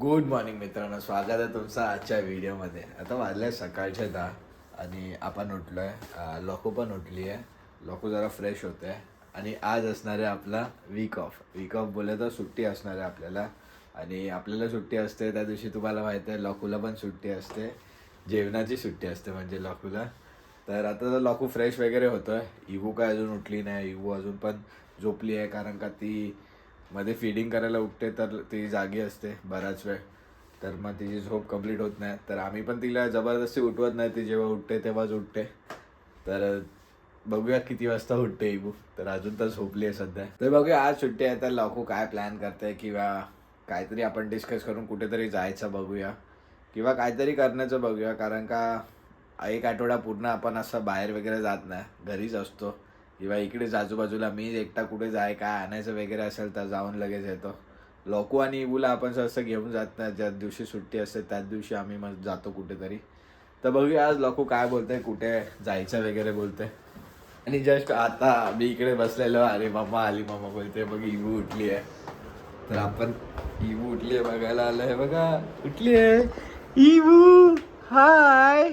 Good morning मित्रांनो, स्वागत आहे तुमचं आजच्या व्हिडिओमध्ये. आता वाजले सकाळचे 10 आणि आपण उठलो आहे. लोकू पण उठली आहे. लोकू जरा फ्रेश होते आणि आज असणार आहे आपला वीक ऑफ बोलले तर सुट्टी असणार आहे आपल्याला. आणि आपल्याला सुट्टी असते त्या दिवशी तुम्हाला माहिती आहे लोकूला पण सुट्टी असते, जेवणाची सुट्टी असते म्हणजे लोकूला. तर आता तर लोकू फ्रेश वगैरे होतो आहे. इवू काय अजून उठली नाही. इवू अजून पण झोपली आहे कारण का ती मध्ये फीडिंग करायला उठते तर ती जागी असते बराच वेळ, तर मग तिची झोप कंप्लीट होत नाही. तर आम्ही पण तिला जबरदस्ती उठवत नाही, ती जेव्हा उठते तेव्हाच उठते. तर बघूया किती वाजता उठते इबू. तर अजून तर झोपली आहे सध्या. तर बघूया आज सुट्टी आहे तर लोकू काय प्लॅन करते किंवा काहीतरी आपण डिस्कस करून कुठेतरी जायचं बघूया किंवा काहीतरी करण्याचं बघूया. कारण का एक आठवडा पूर्ण आपण असं बाहेर वगैरे जात नाही, घरीच असतो किंवा इकडेच आजूबाजूला. मी एकटा कुठे जाय काय आणायचं वगैरे असेल तर जाऊन लगेच येतो. लोकू आणि इबूला आपण सहसा घेऊन जात नाही. ज्या दिवशी सुट्टी असते त्याच दिवशी आम्ही मग जातो कुठेतरी. तर बघूया आज लोकू काय बोलते, कुठे जायचं वगैरे बोलते. आणि जस्ट आता मी इकडे बसलेलो, अरे मम्मा आली. मम्मा बोलते बघ इबू उठली आहे. तर आपण इबू उठली आहे बघायला आलो आहे. बघा उठली आहे इबू. हाय,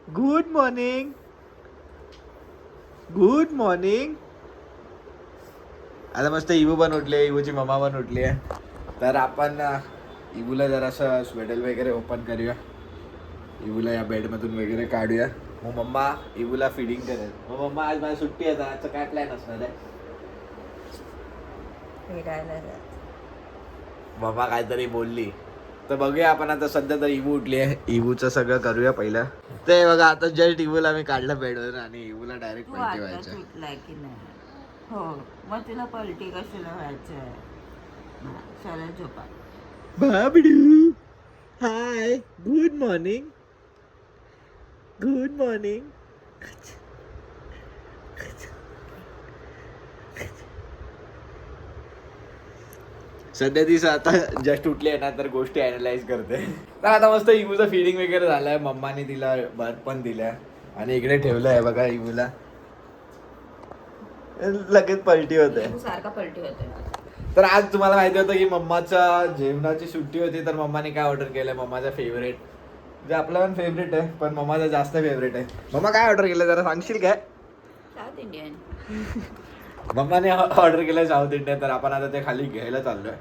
गुड मॉर्निंग. Good morning. आता मस्त इवू पण उठली आहे, इवूची मम्मा पण उठली आहे. तर आपण इवूला जरासं स्वेटर वगैरे ओपन करूया, इवूला या बेडमधून वगैरे काढूया. मग मम्मा इवूला फिडिंग करेल. मग मम्मा आज माझी सुट्टी आहे, आजचं काय प्लॅन असणार आहे? मम्मा काहीतरी बोलली तर बघूया आपण. आता सध्या तर इवू उठली आहे, इवूचं सगळं करूया पहिलं. ते बघा आता जस्ट इवूला मी काढलं बेडवर आणि इवूला डायरेक्ट पलटी व्हायचं. सुटलाय की नाही? हो, मग तिला पलटी कशाला व्हायचंय? चला झोपा. बाबडू हाय, गुड मॉर्निंग. Good morning. सध्या ती आता जस्ट उठली आहे ना, तर गोष्टी अॅनलाइज करते. तर आता मस्त इवूचं फीडिंग वगैरे झालंय. मम्माने तिला बर्फ पण दिल्या आणि इकडे ठेवलं आहे बघा इवूला. लगेच पलटी होते. सारखा पलटी होते. तर आज तुम्हाला माहिती होतं की मम्माच्या जेवणाची सुट्टी होती. तर मम्माने काय ऑर्डर केलं, मम्माचा फेवरेट, जे आपला पण फेवरेट आहे पण मम्माचा जास्त फेवरेट आहे. मम्मा काय ऑर्डर केलं जरा सांगशील काय? South Indian. मम्माने ऑर्डर केलं साऊथ इंडियन. तर आपण आता ते खाली घ्यायला चाललोय.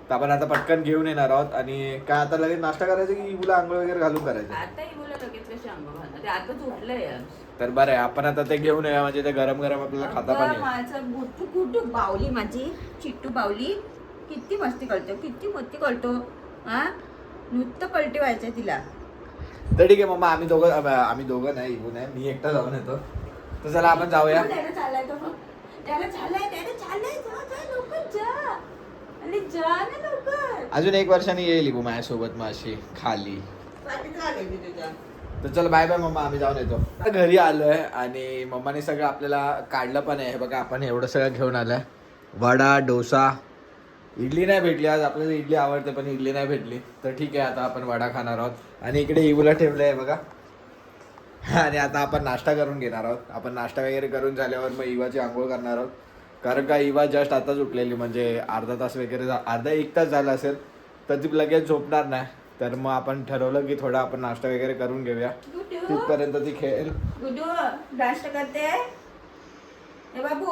तर आपण आता पटकन घेऊन येणार आहोत. आणि काय आता लगेच नाश्ता करायचा की इबूला आंघोळ वगैरे घालून करायचं? आता इबूला लगेच कशी अंघोळ घालणार? ते आताच उठलंय. तर बरं आहे आपण आता ते घेऊन येऊया, म्हणजे ते गरम गरम आपल्याला खाता पण येईल. माझं गुट्टू गुट्टू बावली, माझी चिट्टू बावली किती मस्ती करतो, किती मस्ती करतो. हा, नुसतं पलटी व्हायचंय तिला. तर ठीक आहे मम्मा, आम्ही दोघं नाही, इबू नाही, मी एकटा जाऊन येतो. तर चला आपण जाऊया. त्याला चाललाय तो, त्याला चाललाय जा जा लवकर जा. आणि जा ना लवकर. अजून 1 वर्षांनी येईल इबू माझ्यासोबत माशी खाली. तुझ्या तर चल बाय बाय मम्मा, आम्ही जाऊन येतो. आता घरी आलोय आणि मम्माने सगळं आपल्याला काढलं पण आहे. बघा आपण एवढं सगळं घेऊन आलंय. वडा, डोसा, इडली नाही भेटली आज. आपल्याला इडली आवडते पण इडली नाही भेटली. तर ठीक आहे, आता आपण वडा खाणार आहोत. आणि इकडे इबूला ठेवलं आहे बघा. आणि आता आपण नाश्ता करून घेणार आहोत. आपण नाश्ता वगैरे करून झाल्यावर मग इवाची आंघोळ करणार आहोत. कारण का इवा जस्ट आताच उठलेली, म्हणजे अर्धा तास वगैरे अर्धा 1 तास झाला असेल. तर ती लगेच झोपणार नाही. तर मग आपण ठरवलं की थोडा आपण नाश्ता वगैरे करून घेऊया. तिथपर्यंत ती खेळेल. गुडू नाश्ता करते. ए बाबू,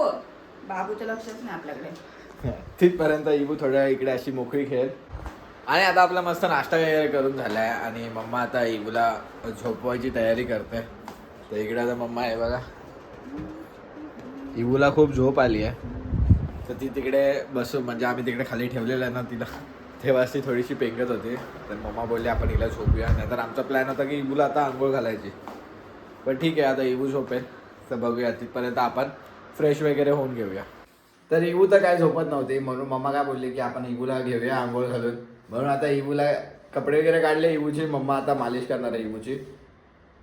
बाबूचं लक्षच नाही आपल्याकडे. तिथपर्यंत इबू थोड्या इकडे अशी मोकळी खेळ. आणि आता आपला मस्त नाश्ता वगैरे करून झालाय आणि मम्मा आता इबूला झोपवायची तयारी करते. तर इकडे आता मम्मा आहे बघा. इबूला खूप झोप आली आहे. तर ती तिकडे बसू, म्हणजे आम्ही तिकडे खाली ठेवलेलं आहे ना तिला, तेव्हाच ती थोडीशी पेंगत होती. तर मम्मा बोलली आपण हिला झोपूया. नाहीतर आमचा प्लॅन होता की इबूला आता आंघोळ घालायची. पण ठीक आहे, आता इबू झोपेल तर बघूया. तिथपर्यंत आपण फ्रेश वगैरे होऊन घेऊया. तर इबू तर काय झोपत नव्हती, म्हणून मम्मा काय बोलली की आपण इबूला घेऊया आंघोळ घालून. म्हणून आता इबूला कपडे वगैरे काढले इबूची. मम्मा आता मालिश करणार आहे इबूची.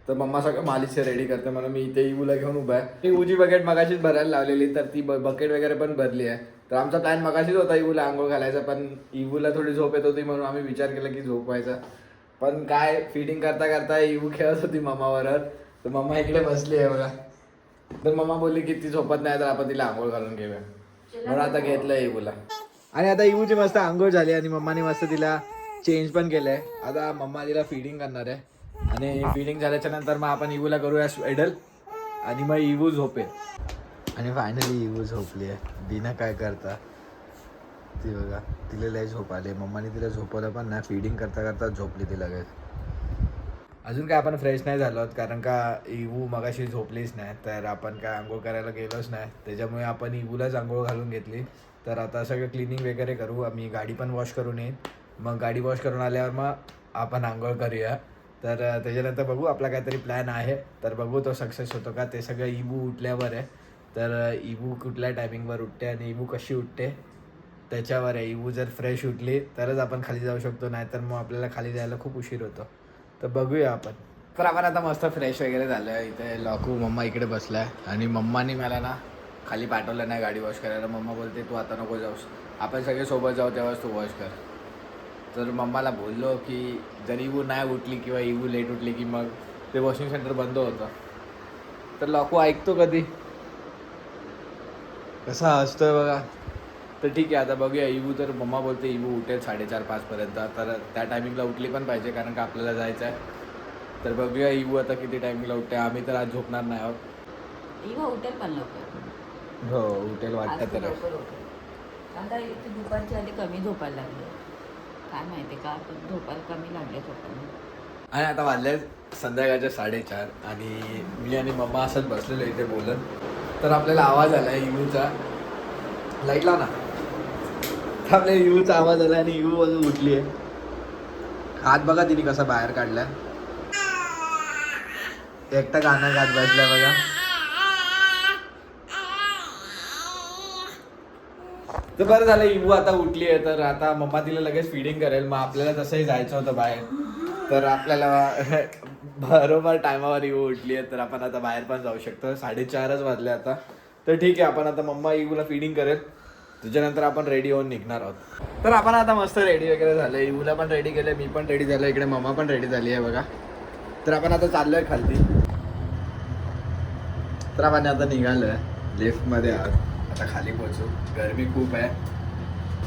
तर मम्मा सगळं मालिश रेडी करते. म्हणून मी इथे इबूला घेऊन उभा आहे. इबूची बकेट मगाशीच भरायला लावलेली, तर ती बकेट वगैरे पण भरली आहे. तर आमचा प्लॅन मगाशीच होता इबूला आंघोळ घालायचा, पण इबूला थोडी झोप येत होती म्हणून आम्ही विचार केला की झोपवायचा. पण काय फिडिंग करता करता इबू खेळत होती मम्माबरोबर. तर मम्मा इकडे बसली आहे बघा. तर मम्मा बोलली की ती झोपत नाही तर आपण तिला आंघोळ घालून घेऊया. म्हणून आता घेतलं इबूला. आणि आता इबूची मस्त आंघोळ झाली आणि मम्माने मस्त तिला चेंज पण केलंय. आता मम्मा तिला फिडिंग करणार आहे आणि फिडिंग झाल्याच्या नंतर मग आपण इवूला करूया स्वेडल आणि मग इवू झोपेल. आणि फायनली इवू झोपली आहे. बिना काय करता ती बघा, तिला लय झोप आली. मम्माने तिला झोपवलं पण नाही, फिडिंग करता करता झोपली ती लगेच. अजून काय आपण फ्रेश नाही झालो कारण का इवू मगाशी झोपलीच नाही, तर आपण काय आंघोळ करायला गेलोच नाही. त्याच्यामुळे आपण इवूलाच आंघोळ घालून घेतली. तर आता सगळं क्लिनिंग वगैरे करू. आम्ही गाडी पण वॉश करून येईन. मग गाडी वॉश करून आल्यावर मग आपण आंघोळ करूया. तर त्याच्यानंतर बघू, आपला काहीतरी प्लॅन आहे. तर बघू तो सक्सेस होतो का. ते सगळं इवू उठल्यावर आहे. तर इवू कुठल्या टायमिंगवर उठते आणि इवू कशी उठते त्याच्यावर आहे. इवू जर फ्रेश उठली तरच आपण खाली जाऊ शकतो, नाहीतर मग आपल्याला खाली जायला खूप उशीर होतो. तर बघूया आपण. तर आपण आता मस्त फ्रेश वगैरे झालं आहे. इथे लॉकू मम्मा इकडे बसला आहे आणि मम्माने मला ना खाली पाठवलं नाही गाडी वॉश करायला. मम्मा बोलते तू आता नको जाऊस, आपण सगळे सोबत जाऊ तेव्हाच तू वॉश कर. तर मम्माला बोललो की जर इवू नाही उठली किंवा इवू लेट उठली की मग ते वॉशिंग सेंटर बंद होतं. तर लॉकू ऐकतो कधी, कसा हसतोय बघा. तर ठीक आहे, आता बघूया. इवू तर मम्मा बोलते इवू उठेल 4:30-5पर्यंत. तर त्या टायमिंगला उठली पण पाहिजे कारण का आपल्याला जायचं आहे. तर बघूया इवू आता किती टायमिंगला उठते. आम्ही तर आज झोपणार नाही आहोत. इवा उठेल पण लवकर. हो उठेल वाटतं तर. लवकर उठेल. आता इथे दुपारची आधी कमी झोपायला लागली. काय माहिती का, पण झोपायला कमी लागले झोपायला. आणि आता वाजले संध्याकाळचे 4:30 आणि मी आणि मम्मा असंच बसलेलो इथे बोलत. तर आपल्याला आवाज आला आहे इवूचा. लाईट लाव ना. तर आपल्या इवूचा आवाज आला आणि इवू बाजू उठली आहे. हात बघा तिने कसा बाहेर काढलाय. एकटा गाणं गात बसलाय बघा. तर बरं झालं इवू आता उठली आहे. तर आता मम्मा तिला लगेच फिडिंग करेल. मग आपल्याला तसंही जायचं होतं बाहेर. तर आपल्याला बरोबर टायमावर इवू उठली आहे, तर आपण आता बाहेर पण जाऊ शकतो. 4:30 वाजले आता. तर ठीक आहे, आपण आता मम्मा इवूला फिडिंग करेल, त्याच्यानंतर आपण रेडी होऊन निघणार आहोत. तर आपण आता मस्त रेडी वगैरे झालं. इवूला पण रेडी केलं, मी पण रेडी झालो, इकडे मम्मा पण रेडी झाली आहे बघा. तर आपण आता चाललोय खालती. तर आपण आता निघालोय लिफ्टमध्ये आहोत. आता खाली पोहोचू. गरमी खूप आहे,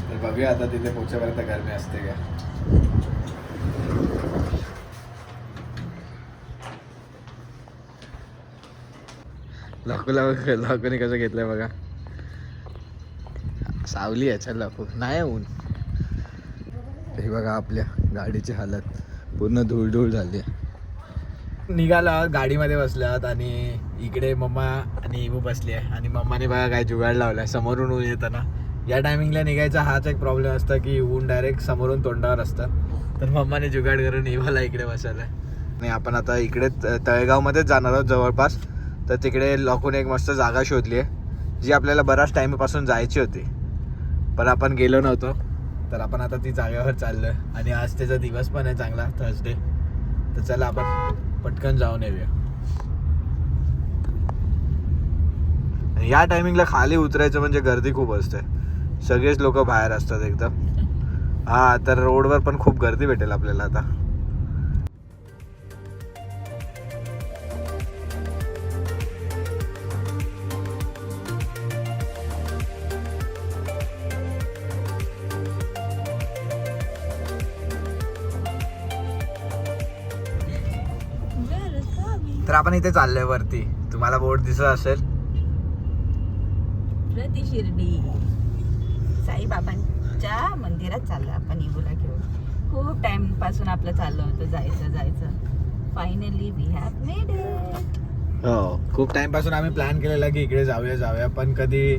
तर बघूया आता तिथे पोहोचेपर्यंत गरमी असते का. लाखोने कसं घेतलंय बघा. सावली आहे चल लाखो नाही ऊन. हे बघा आपल्या गाडीची हालत पूर्ण धूळ झाली आहे. निघाला गाडीमध्ये बसल्यात आणि इकडे मम्मा आणि इवू बसली आहे. आणि मम्माने बघा काय जुगाड लावलाय समोरून ऊन येताना. या टायमिंगला निघायचा हाच एक प्रॉब्लेम असता की ऊन डायरेक्ट समोरून तोंडावर असतं. तर मम्माने जुगाड करून इवाला इकडे बसवलाय. आणि आपण आता इकडे तळेगावमध्येच जाणार आहोत जवळपास. तर तिकडे लॉकून एक मस्त जागा शोधली आहे जी आपल्याला बराच टाईमपासून जायची होती, पण आपण गेलो नव्हतो. तर आपण आता ती जागेवर चाललो आहे आणि आज त्याचा दिवस पण आहे चांगला, थर्सडे. तर चला आपण पटकन जाऊन येऊया. या टायमिंगला खाली उतरायचं म्हणजे गर्दी खूप असते, सगळेच लोक बाहेर असतात एकदम. हा तर रोडवर पण खूप गर्दी भेटेल आपल्याला आता. तर आपण इथे चाललोय वरती, तुम्हाला बोर्ड दिसत असेल. प्रति शिर्डी साईबाबांच्या मंदिरात चाललो आपण इवूला घेऊन. खूप टाइम पासून आपलं चाललं होतं जायचं. Finally we have made it. हो खूप टाइम पासून आम्ही प्लॅन केलेला की इकडे जाऊया, पण कधी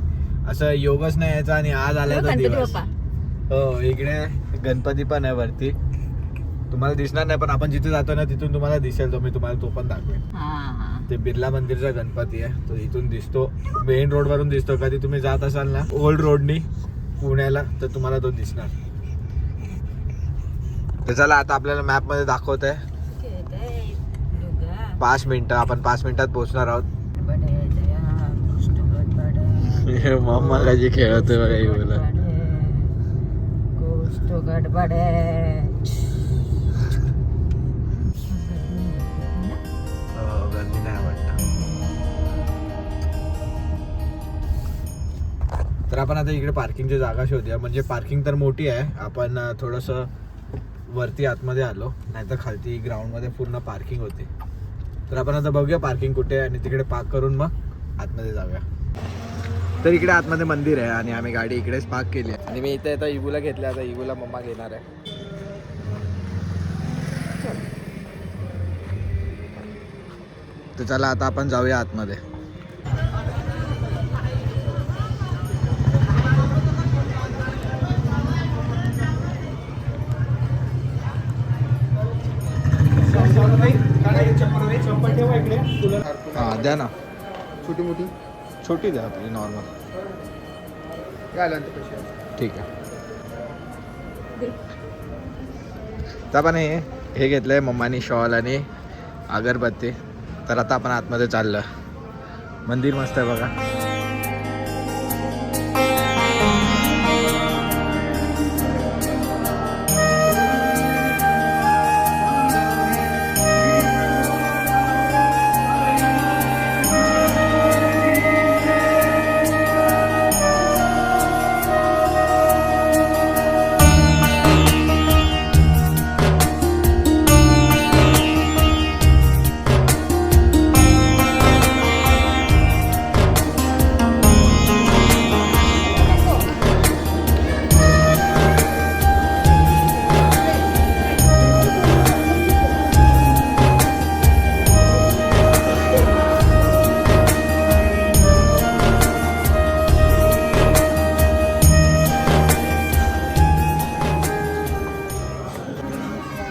असं योगच नाही यायचा. आणि आज आलाय तो दिवस. हो इकडे गणपती पण आहे वरती, तुम्हाला दिसणार नाही पण आपण जिथे जातो ना तिथून तुम्हाला दिसेल. तो मी तुम्हाला तो पण दाखवेन. ते बिर्ला मंदिरचा गणपती आहे, तो इथून दिसतो, मेन रोड वरून दिसतो. कधी तुम्ही जात असाल ना ओल्ड रोडनी पुण्याला तर तुम्हाला तो दिसणार. तर चला आता आपल्याला मॅप मध्ये दाखवत आहे 5 मिनिटं. आपण 5 मिनिटात पोहोचणार आहोत. मम्मा कशी खेळतोय बघा इवूला. गर्दी नाही वाटत. तर आपण आता इकडे पार्किंगची जागा शोधूया. म्हणजे पार्किंग तर मोठी आहे, आपण थोडंसं वरती आतमध्ये आलो, नाहीतर खालती ग्राउंडमध्ये पूर्ण पार्किंग होती. तर आपण आता बघूया पार्किंग कुठे आहे आणि तिकडे पार्क करून मग आतमध्ये जाऊया. तर इकडे आतमध्ये मंदिर आहे आणि आम्ही गाडी इकडेच पार्क केली आहे. आणि मी इथे आता इगूला घेतलं, आता इगूला मम्मा घेणार आहे. तर चला आता आपण जाऊया आतमध्ये. हा द्या ना, छोटी मोठी छोटी द्या आपली नॉर्मल. काय आलं पैसे? ठीक आहे. तर आपण हे घेतलंय मम्मानी शॉल आणि अगरबत्ती. तर आता आपण आतमध्ये चाललं. मंदिर मस्त आहे बघा.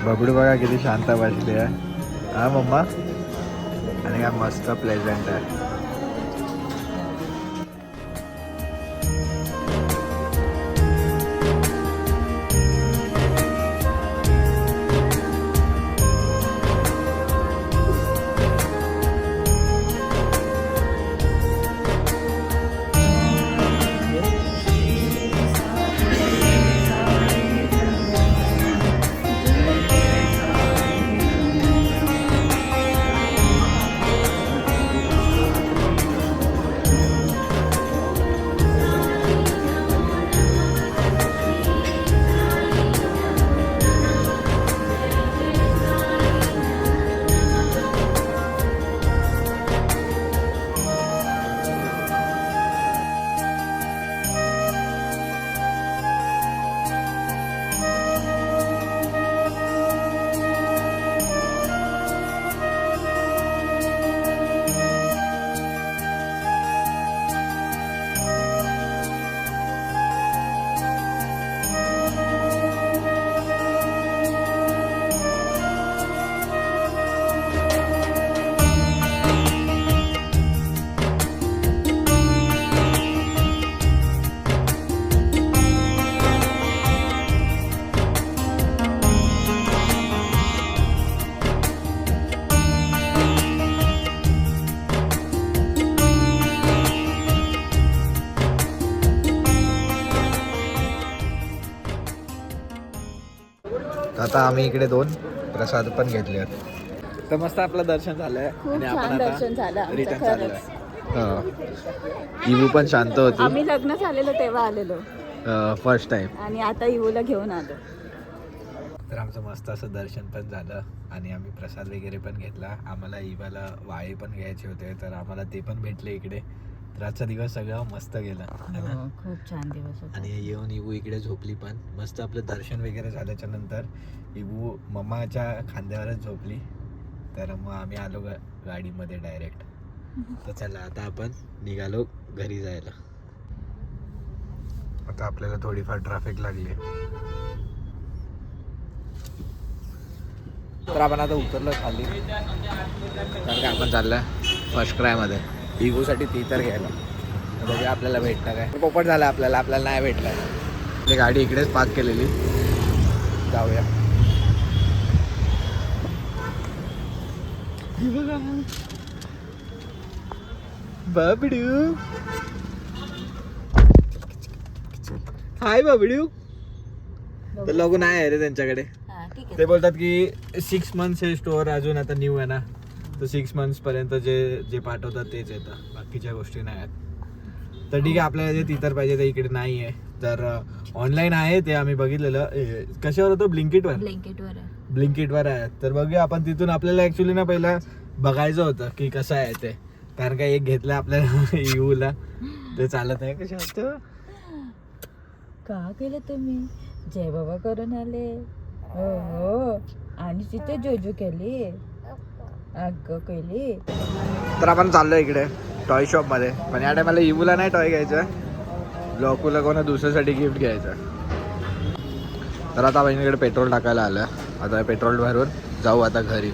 बबडू बघा किती शांत बसली आहे. हा मम्मा, आणि काय मस्त प्लेझंट आहे. आता आम्ही इकडे 2 प्रसाद पण घेतले आहेत. तर मस्त आपलं दर्शन झालंय आणि आपण दर्शन झालं आता आमचं, रिटर्न खरंच. चाललोय. इवू पण शांत होती. आम्ही लग्न झालेलो तेव्हा आलेलो फर्स्ट टाइम. आणि आता इवूला घेऊन आलो. तर आमचं मस्त असं दर्शन पण झालं आणि आम्ही प्रसाद वगैरे पण घेतला. आम्हाला इवाला वाळे पण घ्यायचे होते, तर आम्हाला ते पण भेटले इकडे. तर आजचा दिवस सगळा मस्त गेला. खूप छान दिवस होता. आणि येऊन इवू इकडे झोपली पण. मस्त आपलं दर्शन वगैरे झाल्याच्या नंतर इवू मम्माच्या खांद्यावरच झोपली. तर मग आम्ही आलो गाडीमध्ये डायरेक्ट. तर चला आता आपण निघालो घरी जायला. आता आपल्याला थोडीफार ट्रॅफिक लागली. तर आपण आता उतरलो खाली, कारण का आपण चाललोय फर्स्ट क्रायमध्ये इगूसाठी ती तर घ्यायला. बघूया आपल्याला भेटतं काय. पोपट झाला आपल्याला नाही भेटलं. आपली गाडी इकडेच पार्क केलेली. जाऊया. बाबडू, हाय बाबडू. तर लोक नाही आहे रे त्यांच्याकडे. ते बोलतात की 6 मंथ्स हे स्टोअर अजून आता न्यू आहे ना, तर 6 मंथ्स पर्यंत जे पाठवतात तेच येतं, बाकीच्या गोष्टी नाही आहेत. तर ठीक आहे, आपल्याला जे तितर पाहिजे ते इकडे नाही आहे. तर ऑनलाईन आहे ते आम्ही बघितलेलं. कशावर होतं? ब्लिंकिटवर. ब्लिंकिटवर आहे. तर बघूया आपण तिथून. आपल्याला ऍक्च्युली ना पहिला बघायचं होतं की कसं आहे ते, कारण का एक घेतलं आपल्याला येऊला ते चालत नाही. कसं होतं? का केलं तुम्ही? जय बाबा करून आले. हो आणि तिथे जोजू केली, अगं केली. तर आपण चाललो इकडे टॉय शॉप मध्ये. पण या टायमाला इवूला नाही टॉय घ्यायचं, लोकूला कोणा दुसऱ्यासाठी गिफ्ट घ्यायचं. तर आता बहिणीकडे पेट्रोल टाकायला आलं. आता पेट्रोल भरून जाऊ आता घरी.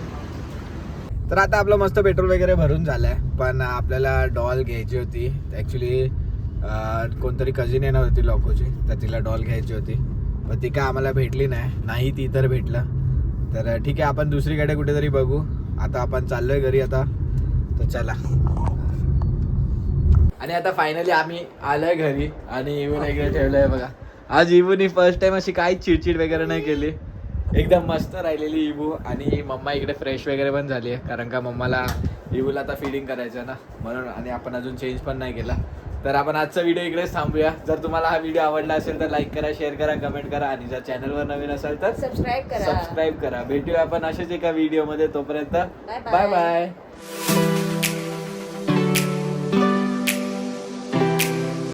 तर आता आपलं मस्त पेट्रोल वगैरे भरून झालंय. पण आपल्याला डॉल घ्यायची होती ॲक्च्युली. कोणतरी कझिन येणार होती लोकोची, तर तिला डॉल घ्यायची होती. पण ती काय आम्हाला भेटली नाही ती तर भेटलं. तर ठीक आहे, आपण दुसरीकडे कुठेतरी बघू. आता आपण चाललोय घरी आता. तर चला. आणि आता फायनली आम्ही आलोय घरी आणि इवून वगैरे ठेवलंय बघा. आज इवूनी फर्स्ट टाइम अशी काही चिडचिड वगैरे नाही केली. एकदम मस्त राहिलेली इवू. आणि मम्मा इकडे फ्रेश वगैरे पण झाली आहे, कारण का मम्माला इवूला आता फीडिंग करायचं ना म्हणून. आणि आपण अजून चेंज पण नाही केला. तर आपण आजचा व्हिडिओ इकडेच थांबूया. जर तुम्हाला हा व्हिडिओ आवडला असेल तर लाईक करा, शेअर करा, कमेंट करा. आणि जर चॅनलवर नवीन असाल तर सबस्क्राईब करा. सबस्क्राईब करा. भेटूया आपण अशाच एका व्हिडिओमध्ये. तोपर्यंत बाय बाय.